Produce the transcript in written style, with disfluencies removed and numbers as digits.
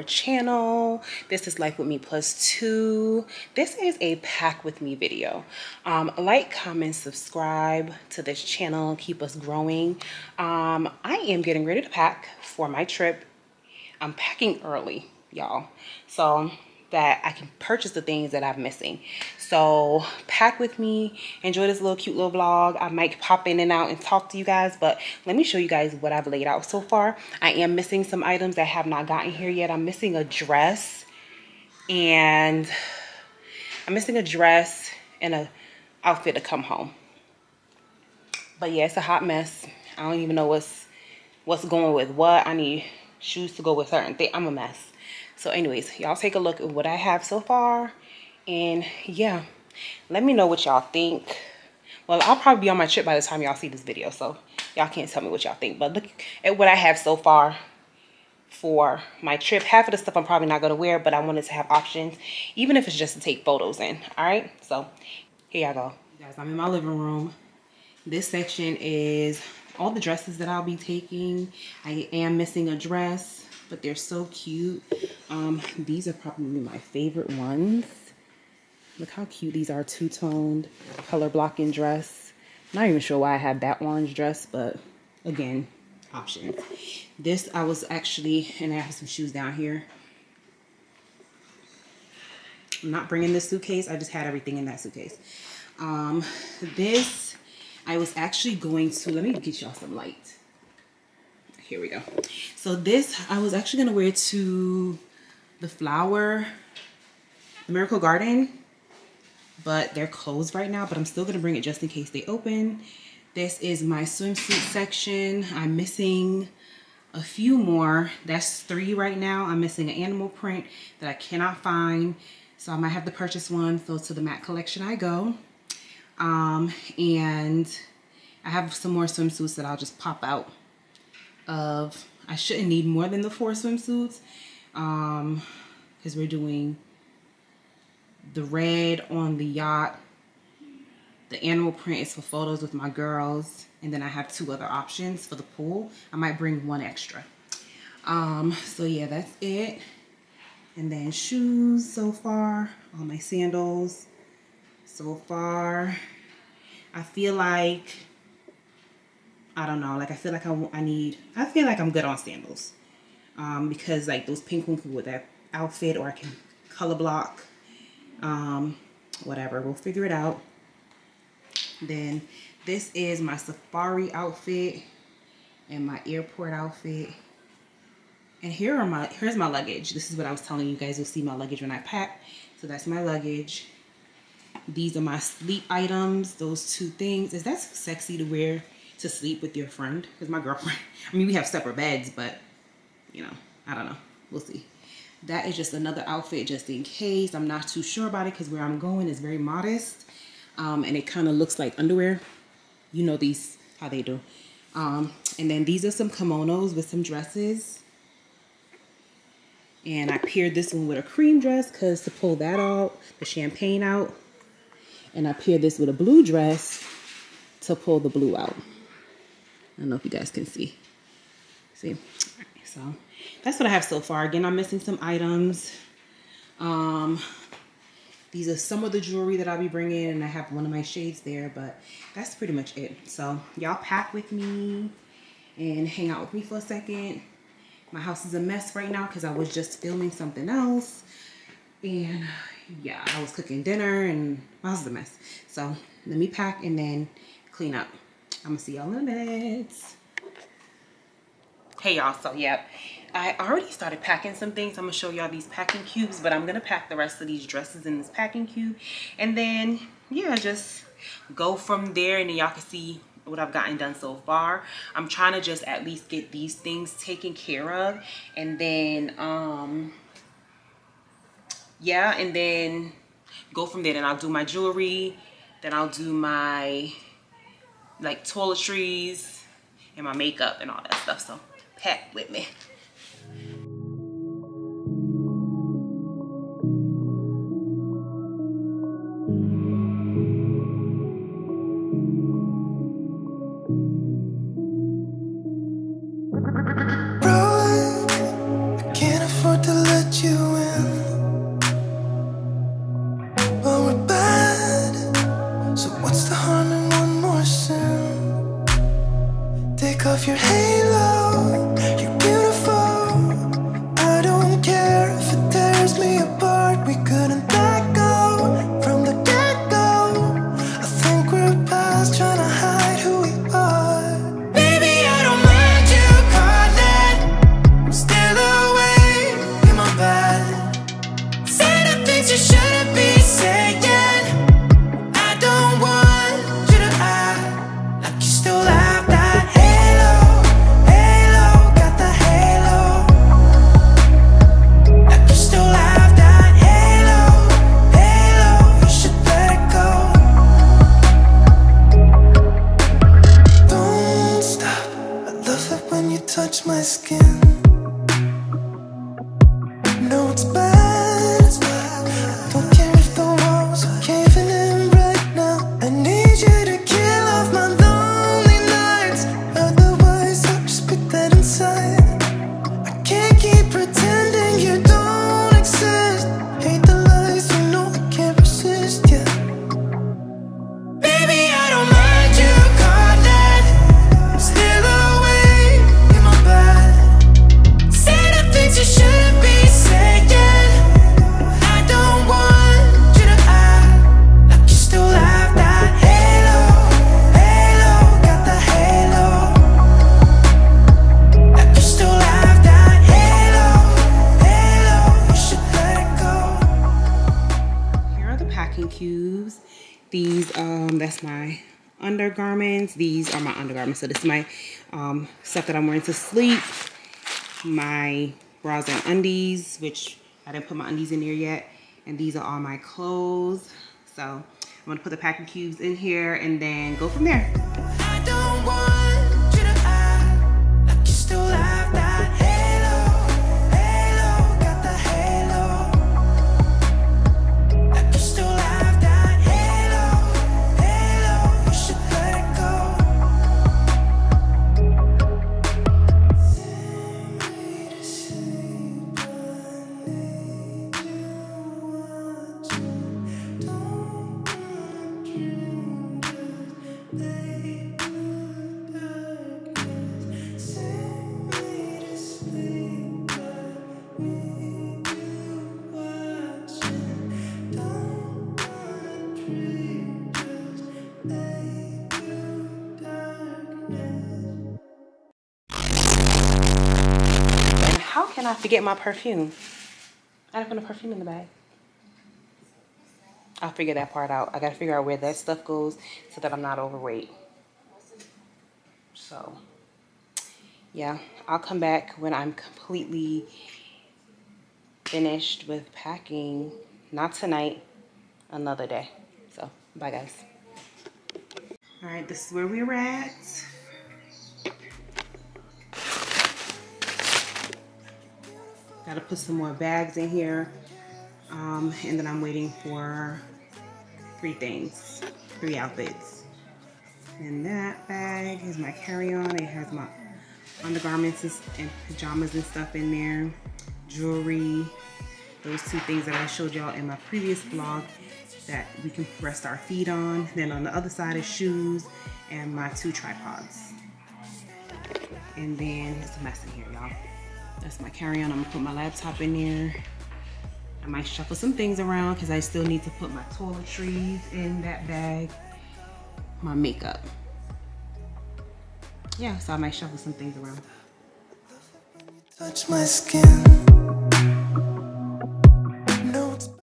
your channel. This is Life with Me +2. This is a pack with me video. Like, comment, subscribe to this channel, keep us growing. I am getting ready to pack for my trip. I'm packing early, y'all, so that I can purchase the things that I'm missing. So pack with me, enjoy this cute little vlog. I might pop in and out and talk to you guys, but let me show you guys what I've laid out so far. I am missing some items that have not gotten here yet. I'm missing a dress and an outfit to come home. But yeah, it's a hot mess. I don't even know what's going with what. I need shoes to go with certain things. I'm a mess. So anyways, y'all take a look at what I have so far, and yeah, let me know what y'all think. Well, I'll probably be on my trip by the time y'all see this video, so y'all can't tell me what y'all think, but look at what I have so far for my trip. Half of the stuff I'm probably not going to wear, but I wanted to have options, even if it's just to take photos in. All right, so here y'all go. You guys, I'm in my living room. This section is all the dresses that I'll be taking. I am missing a dress, but they're so cute. These are probably my favorite ones. Look how cute these are. Two-toned color blocking dress. Not even sure why I have that orange dress, but again, options. This I was actually, and I have some shoes down here. I'm not bringing this suitcase. I just had everything in that suitcase. This I was actually going to, let me get y'all some light. Here we go. So this, I was actually going to wear to the Miracle Garden, but they're closed right now, but I'm still going to bring it just in case they open. This is my swimsuit section. I'm missing a few more. That's 3 right now. I'm missing an animal print that I cannot find, so I might have to purchase one. So to the MAC collection I go. And I have some more swimsuits that I'll just pop out of. I shouldn't need more than the 4 swimsuits, because we're doing the red on the yacht. The animal print is for photos with my girls, and then I have 2 other options for the pool. I might bring 1 extra. So yeah, that's it. And then shoes so far, all my sandals so far. I feel like, I don't know, like I feel like I feel like I'm good on sandals. Because like those pink ones with that outfit, or I can color block. Whatever, we'll figure it out. Then this is my safari outfit and my airport outfit. And here's my luggage. This is what I was telling you guys. You'll see my luggage when I pack. So that's my luggage. These are my sleep items. Those 2 things. Is that sexy to wear to sleep with your friend? Because my girlfriend, I mean, we have separate beds, but you know, I don't know. We'll see. That is just another outfit just in case. I'm not too sure about it because where I'm going is very modest. And it kind of looks like underwear. You know these, how they do. And then these are some kimonos with some dresses. And I paired this one with a cream dress because to pull that out, the champagne out. And I paired this with a blue dress to pull the blue out. I don't know if you guys can see. See? So that's what I have so far. Again, I'm missing some items. These are some of the jewelry that I'll be bringing, and I have one of my shades there, but that's pretty much it. So y'all pack with me and hang out with me for a second. My house is a mess right now because I was just filming something else. And yeah, I was cooking dinner and my house is a mess. So let me pack and then clean up. I'm gonna see y'all in a minute. Hey y'all, so yeah, I already started packing some things. I'm gonna show y'all these packing cubes, but I'm gonna pack the rest of these dresses in this packing cube. And then, yeah, just go from there, and then y'all can see what I've gotten done so far. I'm trying to just at least get these things taken care of. And then, yeah, and then go from there. Then I'll do my jewelry. Then I'll do my, like, toiletries and my makeup and all that stuff. So pack with me. Can't afford to live of your halo. You're beautiful. I don't care if it tears me apart. We couldn't let go from the get-go. I think we're past trying to hide who we are. Baby, I don't mind you calling. I'm still awake in my bed. Say the things you shouldn't be saying. I don't want you to act like you still have that halo. Halo, got the halo. Like you still have that halo. Halo, you should let it go. Don't stop, I love it when you touch my skin. No, it's bad, I don't care if the walls are caving in right now. I need you to kill off my lonely nights. Otherwise I'll just put that inside. I can't keep pretending you don't exist. Hate the lies, you know I can't resist, yeah. Baby, I don't mind you calling. I'm still awake in my bed. Say the things you shouldn't be saying. I don't want you to act like you still have that halo. Halo, got the halo. Like you still have that halo. Halo, you should let it go. Here are the packing cubes. These, that's my undergarments. These are my undergarments. So this is my stuff that I'm wearing to sleep. My bras and undies, which I didn't put my undies in there yet. And these are all my clothes. So I'm gonna put the packing cubes in here and then go from there. I don't want you to act like you still have that halo. Halo, got the halo. Like you still have that halo. Halo, you should let it go. Sing me to sleep, I need you watching. Don't wanna dream, just lay in the darkness. Sing me to sleep, I need you watching. Don't wanna dream, just lay in the darkness. And how can I forget my perfume? I didn't put no perfume in the bag. I'll figure that part out. I gotta figure out where that stuff goes so that I'm not overweight. So, yeah, I'll come back when I'm completely finished with packing. Not tonight, another day. So, bye guys. All right, this is where we're at. Gotta put some more bags in here. And then I'm waiting for 3 outfits. And that bag is my carry-on. It has my undergarments and pajamas and stuff in there. Jewelry. Those 2 things that I showed y'all in my previous vlog that we can rest our feet on. Then on the other side is shoes and my 2 tripods. And then it's a mess in here, y'all. That's my carry-on. I'm gonna put my laptop in there. I might shuffle some things around because I still need to put my toiletries in that bag. My makeup. Yeah, so I might shuffle some things around. Touch my skin.